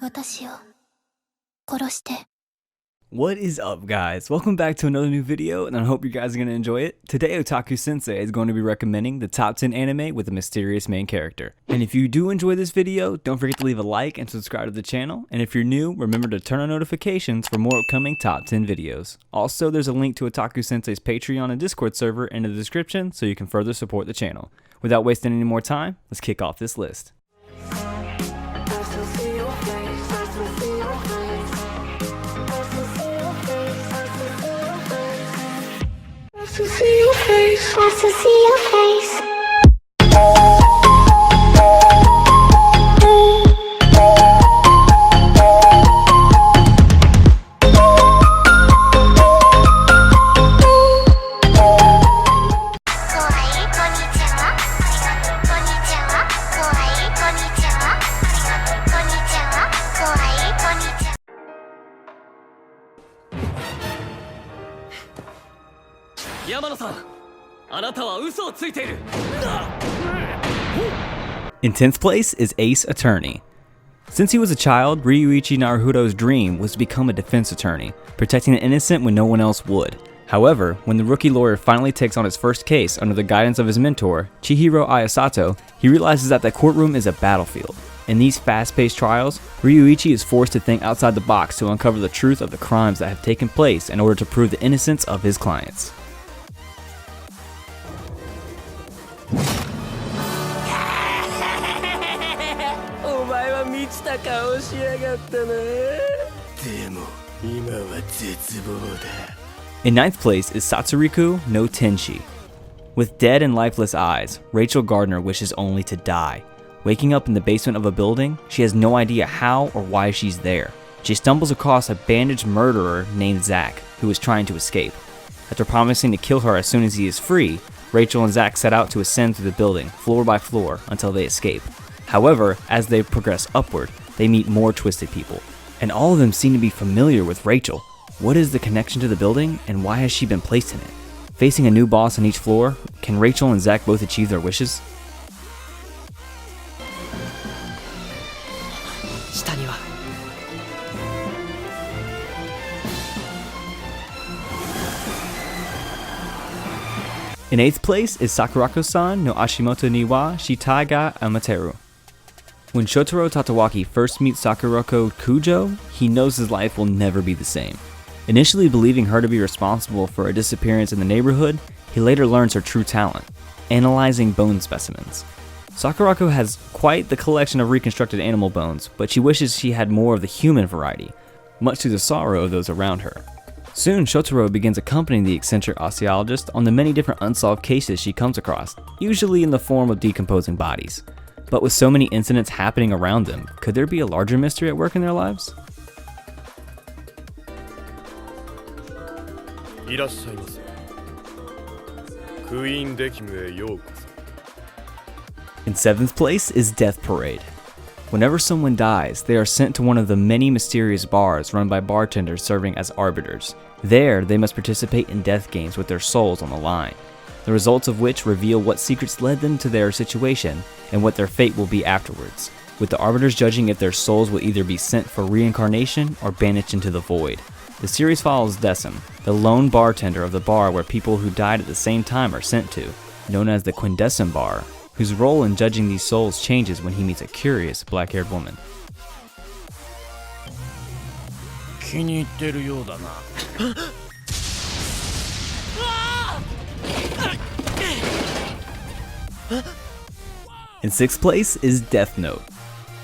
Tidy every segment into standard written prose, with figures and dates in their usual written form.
私を殺して。 What is up, guys? Welcome back to another new video, and I hope you guys are going to enjoy it. Today, Otaku Sensei is going to be recommending the top 10 anime with a mysterious main character. And if you do enjoy this video, don't forget to leave a like and subscribe to the channel. And if you're new, remember to turn on notifications for more upcoming top 10 videos. Also, there's a link to Otaku Sensei's Patreon and Discord server in the description so you can further support the channel. Without wasting any more time, let's kick off this list. To see your face, wants to see your face. In 10th place is Ace Attorney. Since he was a child, Ryuichi Naruhodo's dream was to become a defense attorney, protecting the innocent when no one else would. However, when the rookie lawyer finally takes on his first case under the guidance of his mentor, Chihiro Ayasato, he realizes that the courtroom is a battlefield. In these fast-paced trials, Ryuichi is forced to think outside the box to uncover the truth of the crimes that have taken place in order to prove the innocence of his clients. In 9th place is Satsuriku no Tenshi. With dead and lifeless eyes, Rachel Gardner wishes only to die. Waking up in the basement of a building, she has no idea how or why she's there. She stumbles across a bandaged murderer named Zack, who is trying to escape. After promising to kill her as soon as he is free, Rachel and Zack set out to ascend through the building, floor by floor, until they escape. However, as they progress upward, they meet more twisted people, and all of them seem to be familiar with Rachel. What is the connection to the building, and why has she been placed in it? Facing a new boss on each floor, can Rachel and Zack both achieve their wishes? In 8th place is Sakurako-san no Ashimoto ni wa Shitai ga Amateru. When Shotaro Tatawaki first meets Sakurako Kujo, he knows his life will never be the same. Initially believing her to be responsible for a disappearance in the neighborhood, he later learns her true talent, analyzing bone specimens. Sakurako has quite the collection of reconstructed animal bones, but she wishes she had more of the human variety, much to the sorrow of those around her. Soon, Shotaro begins accompanying the eccentric osteologist on the many different unsolved cases she comes across, usually in the form of decomposing bodies. But with so many incidents happening around them, could there be a larger mystery at work in their lives? In 7th place is Death Parade. Whenever someone dies, they are sent to one of the many mysterious bars run by bartenders serving as arbiters. There, they must participate in death games with their souls on the line, the results of which reveal what secrets led them to their situation and what their fate will be afterwards, with the arbiters judging if their souls will either be sent for reincarnation or banished into the void. The series follows Decim, the lone bartender of the bar where people who died at the same time are sent to, known as the Quindecim Bar, whose role in judging these souls changes when he meets a curious black-haired woman. In 6th place is Death Note.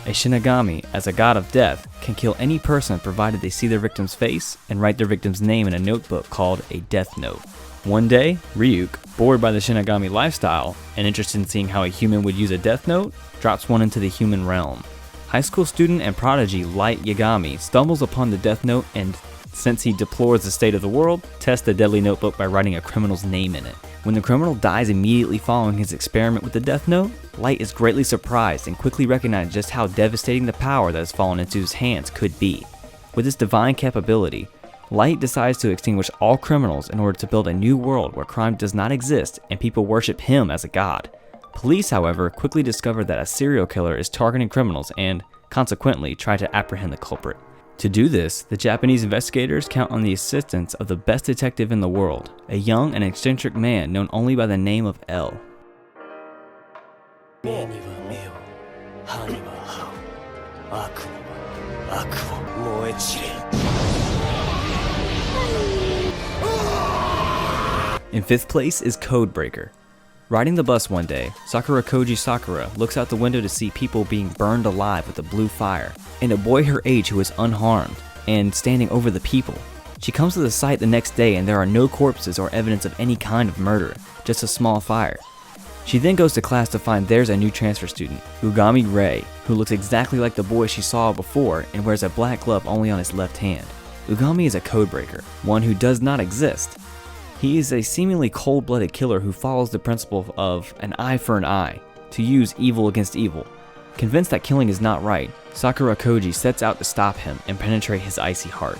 A Shinigami, as a god of death, can kill any person provided they see their victim's face and write their victim's name in a notebook called a Death Note. One day, Ryuk, bored by the Shinigami lifestyle and interested in seeing how a human would use a Death Note, drops one into the human realm. High school student and prodigy Light Yagami stumbles upon the Death Note and, since he deplores the state of the world, tests the deadly notebook by writing a criminal's name in it. When the criminal dies immediately following his experiment with the Death Note, Light is greatly surprised and quickly recognizes just how devastating the power that has fallen into his hands could be. With his divine capability, Light decides to extinguish all criminals in order to build a new world where crime does not exist and people worship him as a god. Police, however, quickly discover that a serial killer is targeting criminals and, consequently try to apprehend the culprit. To do this, the Japanese investigators count on the assistance of the best detective in the world, a young and eccentric man known only by the name of L. In 5th place is Codebreaker. Riding the bus one day, Sakura looks out the window to see people being burned alive with a blue fire, and a boy her age who is unharmed and standing over the people. She comes to the site the next day and there are no corpses or evidence of any kind of murder, just a small fire. She then goes to class to find there's a new transfer student, Ugami Rei, who looks exactly like the boy she saw before and wears a black glove only on his left hand. Ugami is a codebreaker, one who does not exist. He is a seemingly cold-blooded killer who follows the principle of an eye for an eye, to use evil against evil. Convinced that killing is not right, Sakurako sets out to stop him and penetrate his icy heart.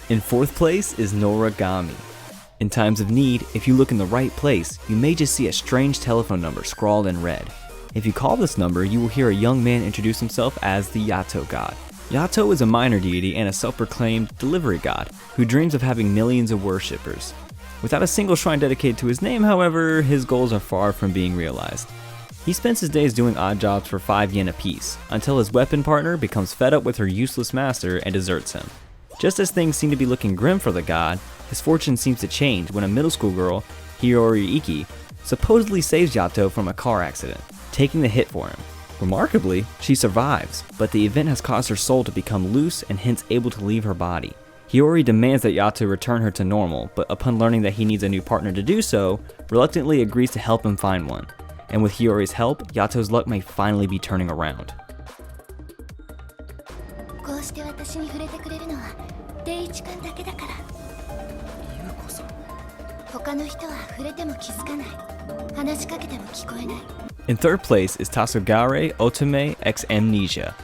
In 4th place is Noragami. In times of need, if you look in the right place, you may just see a strange telephone number scrawled in red. If you call this number, you will hear a young man introduce himself as the Yato god. Yato is a minor deity and a self-proclaimed delivery god who dreams of having millions of worshippers. Without a single shrine dedicated to his name, however, his goals are far from being realized. He spends his days doing odd jobs for 5 yen apiece, until his weapon partner becomes fed up with her useless master and deserts him. Just as things seem to be looking grim for the god, his fortune seems to change when a middle school girl, Hiyori, supposedly saves Yato from a car accident, taking the hit for him. Remarkably, she survives, but the event has caused her soul to become loose and hence able to leave her body. Hiyori demands that Yato return her to normal, but upon learning that he needs a new partner to do so, reluctantly agrees to help him find one. And with Hiyori's help, Yato's luck may finally be turning around. In 3rd place is Tasogare Otome x Amnesia.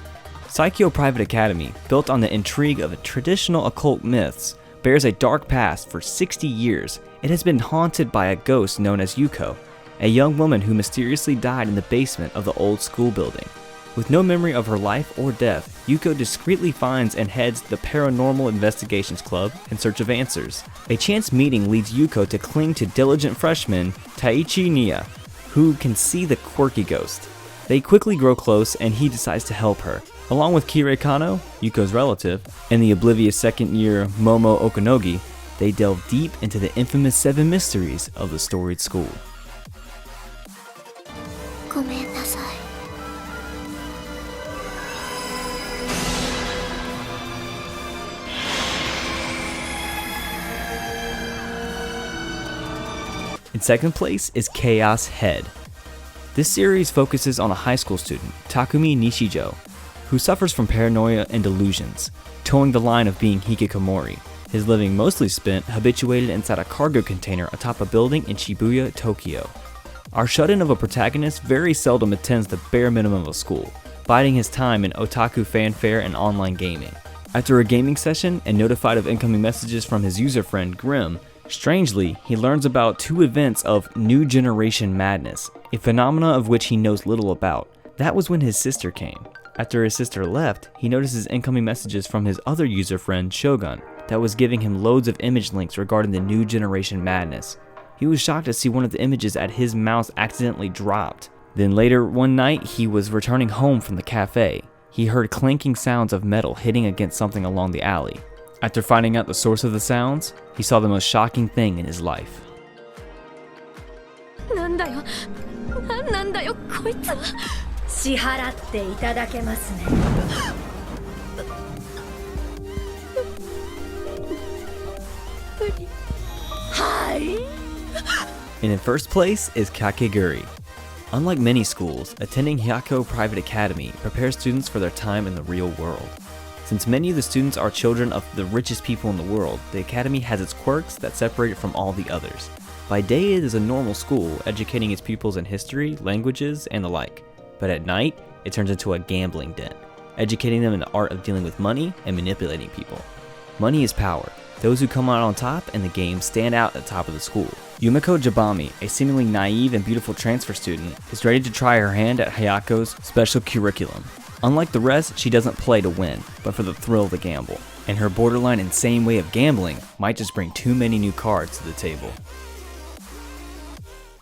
Saikyo Private Academy, built on the intrigue of traditional occult myths, bears a dark past. For 60 years, it has been haunted by a ghost known as Yuko, a young woman who mysteriously died in the basement of the old school building. With no memory of her life or death, Yuko discreetly finds and heads the Paranormal Investigations Club in search of answers. A chance meeting leads Yuko to cling to diligent freshman Taichi Nia, who can see the quirky ghost. They quickly grow close and he decides to help her. Along with Kirei Kano, Yuko's relative, and the oblivious second-year Momo Okunogi, they delve deep into the infamous 7 mysteries of the storied school. In 2nd place is Chaos Head. This series focuses on a high school student, Takumi Nishijo, who suffers from paranoia and delusions, towing the line of being hikikomori, his living mostly spent habituated inside a cargo container atop a building in Shibuya, Tokyo. Our shut-in of a protagonist very seldom attends the bare minimum of school, biding his time in otaku fanfare and online gaming. After a gaming session and notified of incoming messages from his user friend Grim, strangely, he learns about 2 events of New Generation Madness, a phenomena of which he knows little about. That was when his sister came. After his sister left, he notices incoming messages from his other user friend Shogun that was giving him loads of image links regarding the New Generation Madness. He was shocked to see one of the images at his mouse accidentally dropped. Then later one night, he was returning home from the cafe. He heard clanking sounds of metal hitting against something along the alley. After finding out the source of the sounds, he saw the most shocking thing in his life. And in 1st place is Kakegurui. Unlike many schools, attending Hyako Private Academy prepares students for their time in the real world. Since many of the students are children of the richest people in the world, the academy has its quirks that separate it from all the others. By day it is a normal school, educating its pupils in history, languages, and the like. But at night, it turns into a gambling den, educating them in the art of dealing with money and manipulating people. Money is power. Those who come out on top in the game stand out at the top of the school. Yumiko Jabami, a seemingly naive and beautiful transfer student, is ready to try her hand at Hayako's special curriculum. Unlike the rest, she doesn't play to win, but for the thrill of the gamble. And her borderline insane way of gambling might just bring too many new cards to the table.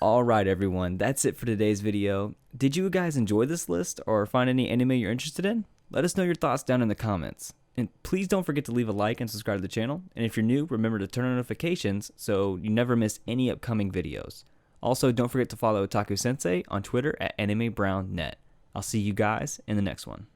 Alright everyone, that's it for today's video. Did you guys enjoy this list or find any anime you're interested in? Let us know your thoughts down in the comments. And please don't forget to leave a like and subscribe to the channel. And if you're new, remember to turn on notifications so you never miss any upcoming videos. Also, don't forget to follow Otaku Sensei on Twitter at AnimeBrownNet. I'll see you guys in the next one.